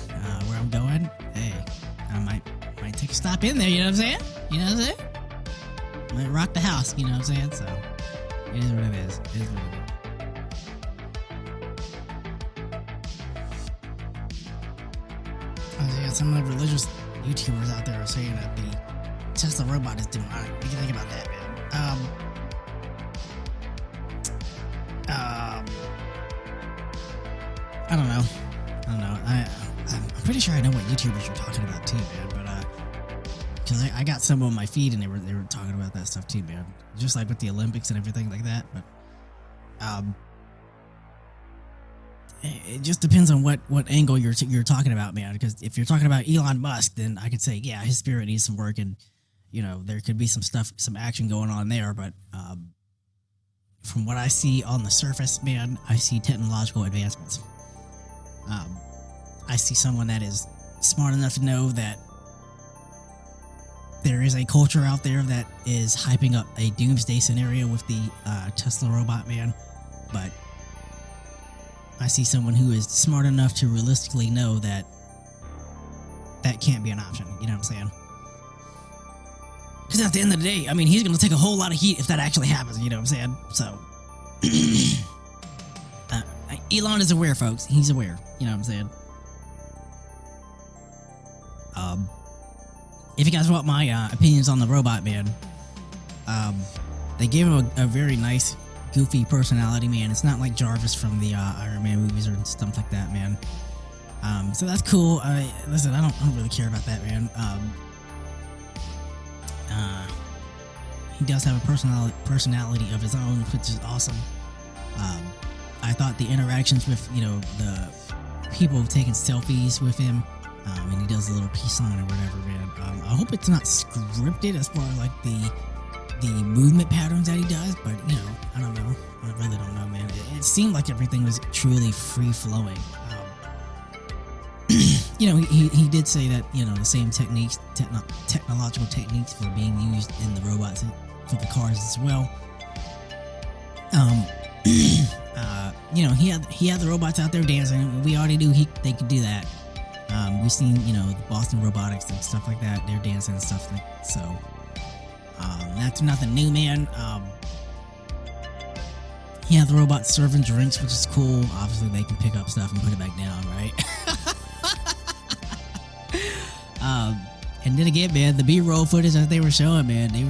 where I'm going, hey, I might take a stop in there. You know what I'm saying? Might rock the house. You know what I'm saying? So it is what it is. It is what it is. Some of the religious YouTubers out there are saying that the Tesla robot is demonic. What do you think about that, man? I don't know. I'm pretty sure I know what YouTubers are talking about too, man. But because I got some on my feed and they were talking about that stuff too, man. Just like with the Olympics and everything like that. But it just depends on what angle you're talking about, man. Because if you're talking about Elon Musk, then I could say, yeah, his spirit needs some work, and there could be some action going on there. But from what I see on the surface, man, I see technological advancements. I see someone that is smart enough to know that there is a culture out there that is hyping up a doomsday scenario with the Tesla robot, man. But I see someone who is smart enough to realistically know that can't be an option. You know what I'm saying? Because at the end of the day, I mean, he's going to take a whole lot of heat if that actually happens. You know what I'm saying? So, Elon is aware, folks. He's aware. You know what I'm saying? If you guys want my opinions on the robot, man, they gave him a very nice, goofy personality, man. It's not like Jarvis from the Iron Man movies or stuff like that, man. So that's cool. Listen, I don't really care about that, man. He does have a personality of his own, which is awesome. I thought the interactions with the people taking selfies with him, and he does a little peace sign or whatever, man. I hope it's not scripted as far as like the movement patterns that he does, but I don't know. I really don't know, man. It seemed like everything was truly free flowing. He did say that the same technological techniques were being used in the robots for the cars as well. He had the robots out there dancing. We already knew they could do that. We've seen the Boston Robotics and stuff like that. They're dancing and stuff so. That's nothing new, man. He had the robots serving drinks, which is cool. Obviously, they can pick up stuff and put it back down, right? And then again, man, the B-roll footage that they were showing, man, they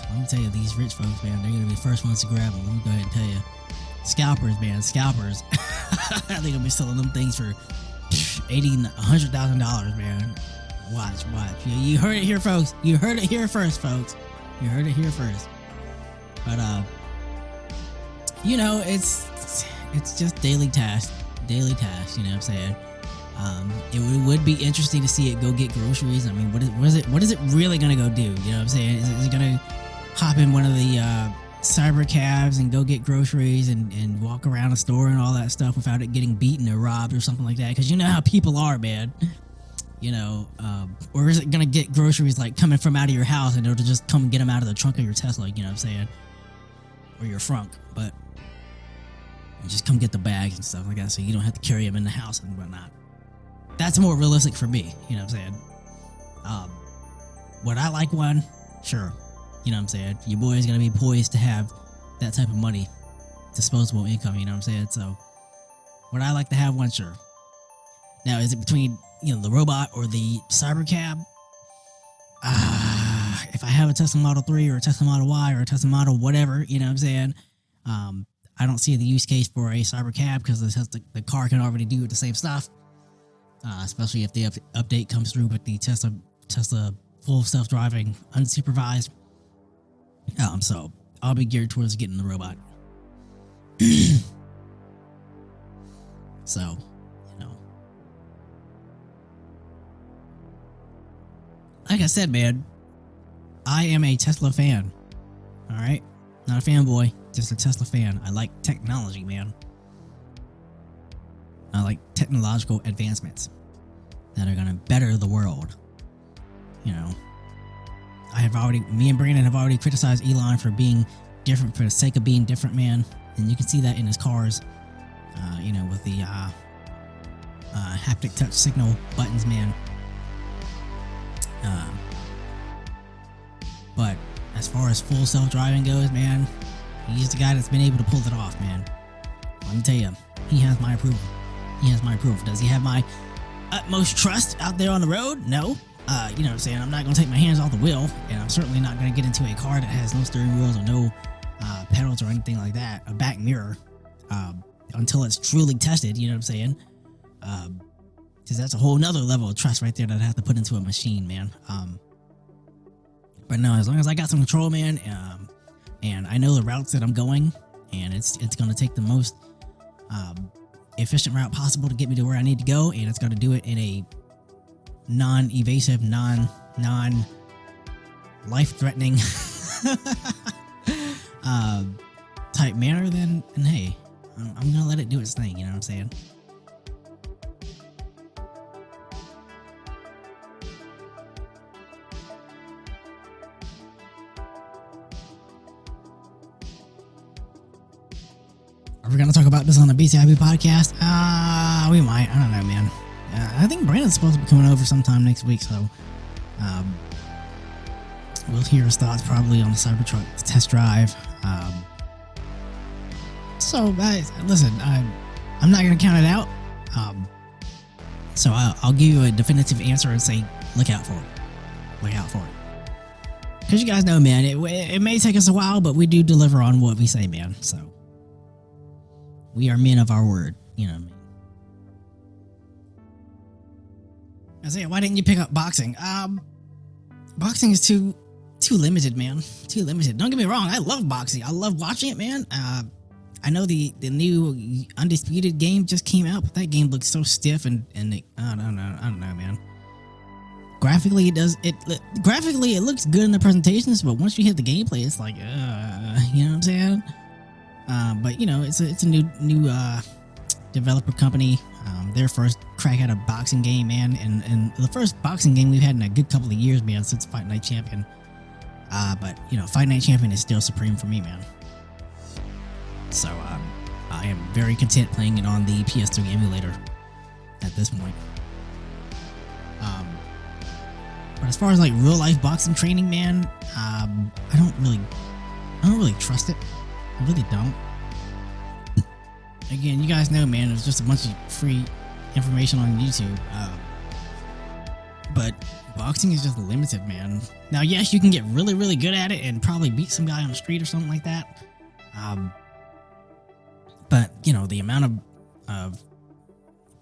Let me tell you, these rich folks, man, they're gonna be the first ones to grab them. Let me go ahead and tell you. Scalpers, man, scalpers. They're gonna be selling them things for $80,000, $100,000, man. Watch. You heard it here, folks. You heard it here first, folks. You heard it here first. But you know, it's just daily tasks. You know what I'm saying? It would be interesting to see it go get groceries. I mean, what is it really gonna go do? You know what I'm saying? Is it gonna hop in one of the cyber cabs and go get groceries and walk around a store and all that stuff without it getting beaten or robbed or something like that? Because you know how people are, man. You know, or is it gonna get groceries like coming from out of your house and it'll just come and get them out of the trunk of your Tesla? You know what I'm saying? Or your frunk, but just come get the bags and stuff like that, so you don't have to carry them in the house and whatnot. That's more realistic for me. You know what I'm saying? Would I like one? Sure. You know what I'm saying? Your boy is gonna be poised to have that type of money, disposable income. You know what I'm saying? So, would I like to have one? Sure. Now, is it between the robot or the cyber cab? If I have a Tesla Model 3 or a Tesla Model Y or a Tesla Model whatever, you know what I'm saying? I don't see the use case for a cyber cab because the car can already do the same stuff. Especially if the update comes through with the Tesla full self-driving unsupervised. So I'll be geared towards getting the robot. So, like I said, man, I am a Tesla fan. All right, not a fanboy, just a Tesla fan. I like technology, man. I like technological advancements that are gonna better the world. Me and Brandon have already criticized Elon for being different for the sake of being different, man. And you can see that in his cars, with the haptic touch signal buttons, man. But as far as full self-driving goes, man, he's the guy that's been able to pull it off, man. Let me tell you, he has my approval. Does he have my utmost trust out there on the road? No. You know what I'm saying? I'm not going to take my hands off the wheel, and I'm certainly not going to get into a car that has no steering wheels or no pedals or anything like that, a back mirror, until it's truly tested, you know what I'm saying? Because that's a whole nother level of trust right there that I have to put into a machine, man. But no, as long as I got some control, man, and I know the routes that I'm going, and it's going to take the most efficient route possible to get me to where I need to go, and it's going to do it in a non-evasive, non-life-threatening type manner, then hey, I'm gonna let it do its thing. You know what I'm saying? Are we gonna talk about this on the BCIB podcast? We might. I don't know, man. I think Brandon's supposed to be coming over sometime next week, so we'll hear his thoughts probably on the Cybertruck test drive. So, guys, listen, I'm not going to count it out. So I'll give you a definitive answer and say, look out for it. Look out for it. Because you guys know, man, it may take us a while, but we do deliver on what we say, man. So we are men of our word, you know what I mean? Isaiah, why didn't you pick up boxing? Boxing is too limited, man. Too limited. Don't get me wrong, I love boxing. I love watching it, man. I know the new Undisputed game just came out, but that game looks so stiff and I don't know, man. Graphically, it looks good in the presentations, but once you hit the gameplay, it's like, you know what I'm saying? But it's a new developer company. Their first crack at a boxing game, man, and the first boxing game we've had in a good couple of years, man, since Fight Night Champion. But Fight Night Champion is still supreme for me, man. So I am very content playing it on the PS3 emulator at this point. But as far as like real life boxing training, man, I don't really trust it. I really don't. Again, you guys know, man, there's just a bunch of free information on YouTube. but boxing is just limited, man. Now, yes, you can get really, really good at it and probably beat some guy on the street or something like that. But you know, the amount of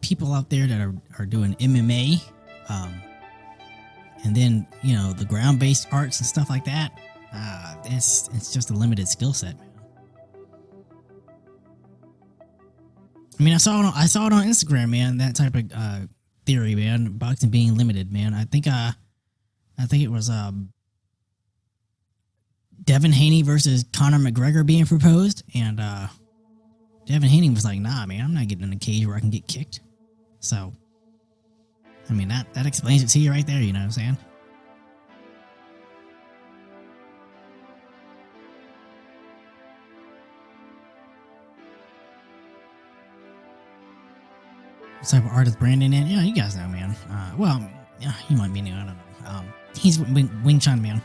people out there that are doing MMA, and then you know the ground-based arts and stuff like that, it's just a limited skill set, man. I mean, I saw it on Instagram, man. That type of theory, man. Boxing being limited, man. I think it was Devin Haney versus Conor McGregor being proposed, and Devin Haney was like, "Nah, man, I'm not getting in a cage where I can get kicked." So, I mean, that explains it to you right there. You know what I'm saying? What type of artist Brandon in? Yeah, you guys know, man. Well, yeah, he might be new. I don't know. He's Wing Chun, man.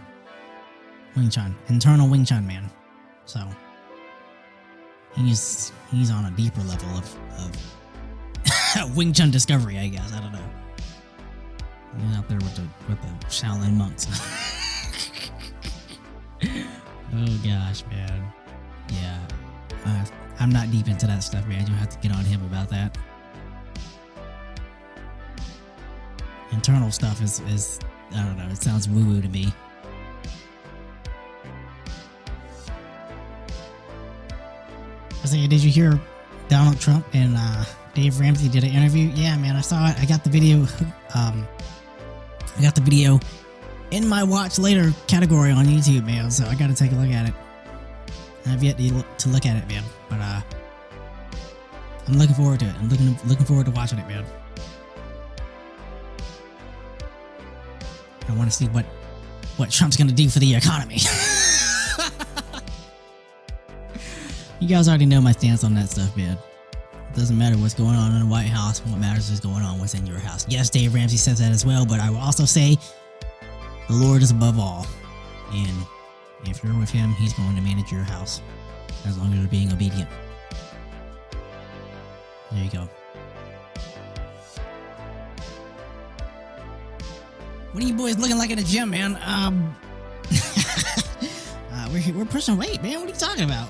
Wing Chun, internal Wing Chun, man. So he's on a deeper level of Wing Chun discovery, I guess. I don't know. He's out there with the Shaolin monks. Oh gosh, man. Yeah, I'm not deep into that stuff, man. You'll have to get on him about that. Internal stuff is I don't know. It sounds woo woo to me. I was saying, did you hear Donald Trump and Dave Ramsey did an interview? Yeah, man, I saw it. I got the video. I got the video in my watch later category on YouTube, man. So I got to take a look at it. I've yet to look at it, man. But I'm looking forward to it. I'm looking forward to watching it, man. I want to see what Trump's gonna do for the economy. You guys already know my stance on that stuff, man. It doesn't matter what's going on in the White House. What matters is going on what's in your house. Yes, Dave Ramsey says that as well, but I will also say the Lord is above all. And if you're with him, he's going to manage your house as long as you're being obedient. There you go. What are you boys looking like in the gym, man? We're pushing weight, man. What are you talking about?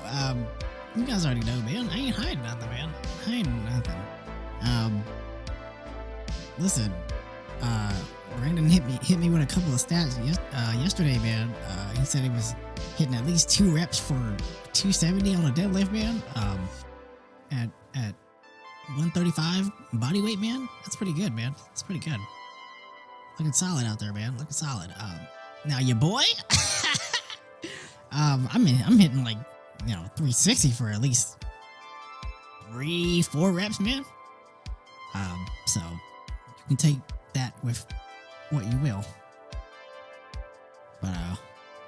You guys already know, man. I ain't hiding nothing, man. Hiding nothing. Listen, Brandon hit me with a couple of stats yesterday, man. He said he was hitting at least 2 reps for 270 on a deadlift, man. At 135 body weight, man. That's pretty good, man. That's pretty good. Looking solid out there, man. Looking solid. Now your boy, I'm hitting like 360 for at least 3-4 reps, man. So you can take that with what you will. But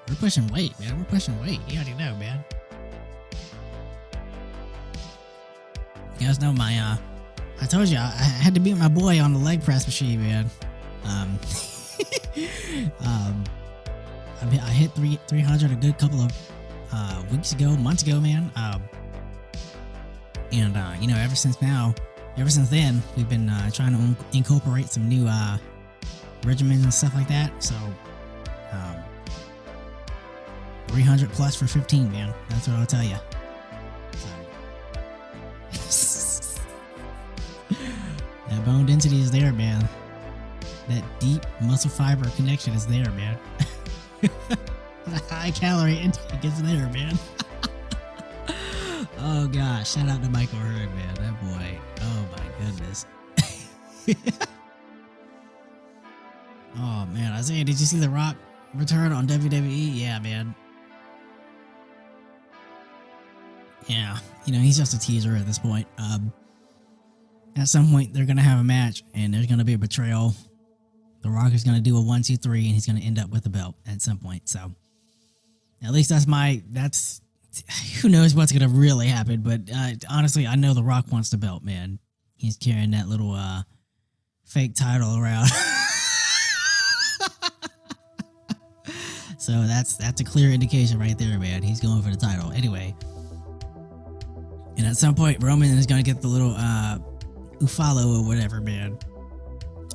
we're pushing weight, man. We're pushing weight. You already know, man. You guys know my I told you I had to beat my boy on the leg press machine, man. I hit 300 a good couple of months ago, man. And ever since then, we've been trying to incorporate some new regimens and stuff like that. So 300 plus for 15, man. That's what I'll tell you. So. That bone density is there, man. That deep muscle fiber connection is there, man. The high calorie intake is there, man. Oh gosh, shout out to Michael Hurd, man. That boy. Oh my goodness. Oh man, Isaiah, did you see The Rock return on WWE? Yeah, man. Yeah, he's just a teaser at this point. At some point, they're gonna have a match, and there's gonna be a betrayal. The Rock is gonna do a 1, 2, 3, and he's gonna end up with a belt at some point. So, at least that's who knows what's gonna really happen. But honestly, I know The Rock wants the belt, man. He's carrying that little fake title around. So that's a clear indication right there, man. He's going for the title anyway. And at some point, Roman is gonna get the little Ufalo or whatever, man.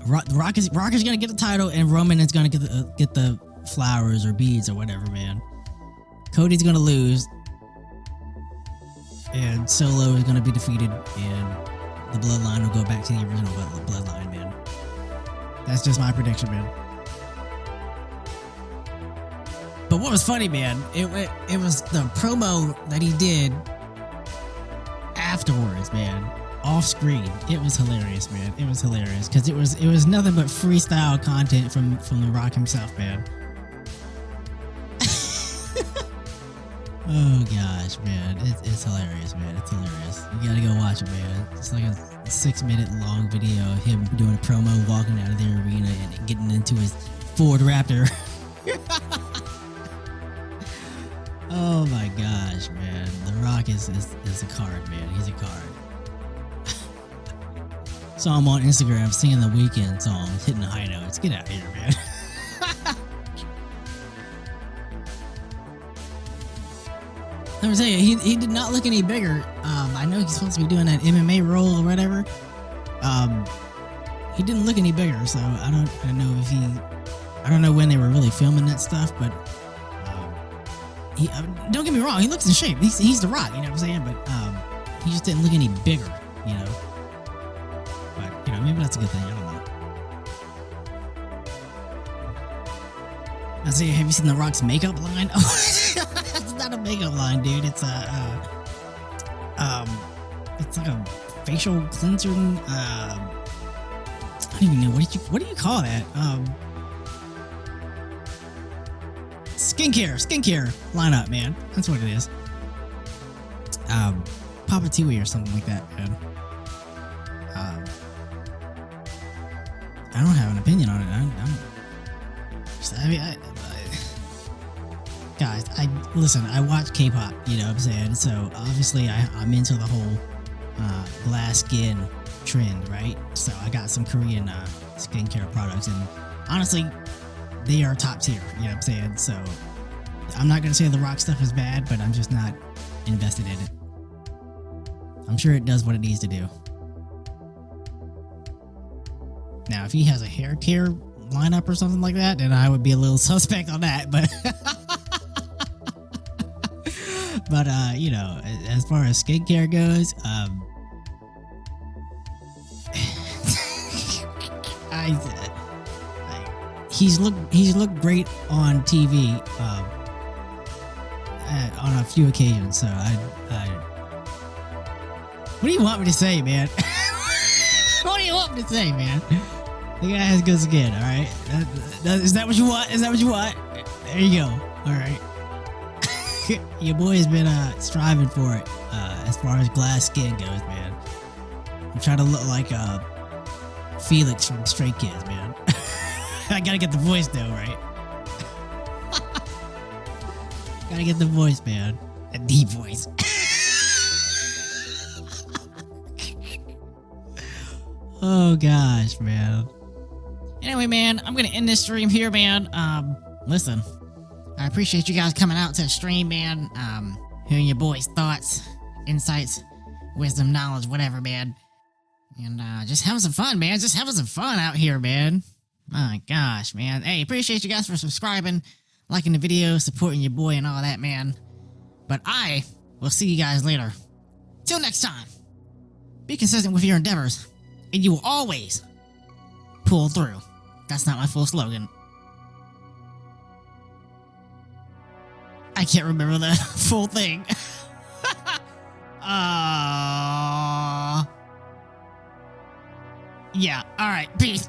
Rock is gonna get the title, and Roman is gonna get the flowers or beads or whatever, man. Cody's gonna lose, and Solo is gonna be defeated, and the bloodline will go back to the original bloodline, man. That's just my prediction, man. But what was funny, man, it was the promo that he did afterwards, man, off screen. It was hilarious, man. It was hilarious because it was nothing but freestyle content from The Rock himself, man. Oh gosh, man, it's hilarious, man. It's hilarious. You gotta go watch it, man. It's like a 6-minute long video of him doing a promo, walking out of the arena and getting into his Ford Raptor. Oh my gosh, man. The Rock is a card, man. He's a card. Saw him on Instagram singing the Weeknd song, hitting the high notes. Get out of here, man. Let me tell you, he did not look any bigger. I know he's supposed to be doing that MMA role or whatever. He didn't look any bigger, so I don't know if I don't know when they were really filming that stuff, but don't get me wrong, he looks in shape. He's The Rock, you know what I'm saying? But he just didn't look any bigger, you know. But maybe that's a good thing. I don't know. I say, have you seen The Rock's makeup line? Oh, it's not a makeup line, dude. It's it's like a facial cleanser. I don't even know what do you call that? Skincare lineup, man. That's what it is. Papa Tui or something like that, man. I don't have an opinion on it. Guys, I watch K-pop, you know what I'm saying? So obviously I'm into the whole glass skin trend, right? So I got some Korean skincare products, and honestly, they are top tier, you know what I'm saying? So I'm not gonna say The Rock stuff is bad, but I'm just not invested in it. I'm sure it does what it needs to do. Now, if he has a hair care lineup or something like that, then I would be a little suspect on that, but but as far as skincare goes, he's looked great on TV on a few occasions. So what do you want me to say, man? What do you want me to say, man? The guy has good skin, all right? Is that what you want? Is that what you want? There you go. All right. Your boy has been striving for it as far as glass skin goes, man. I'm trying to look like Felix from Stray Kids, man. I gotta get the voice though, right? Gotta get the voice, man. A deep voice. Oh gosh, man. Anyway, man, I'm gonna end this stream here, man. Listen, I appreciate you guys coming out to the stream, man. Hearing your boys' thoughts, insights, wisdom, knowledge, whatever, man. And just having some fun, man. Just having some fun out here, man. My gosh, man. Hey, appreciate you guys for subscribing, liking the video, supporting your boy and all that, man. But I will see you guys later. Till next time, be consistent with your endeavors, and you will always pull through. That's not my full slogan. I can't remember the full thing. Yeah, alright, peace.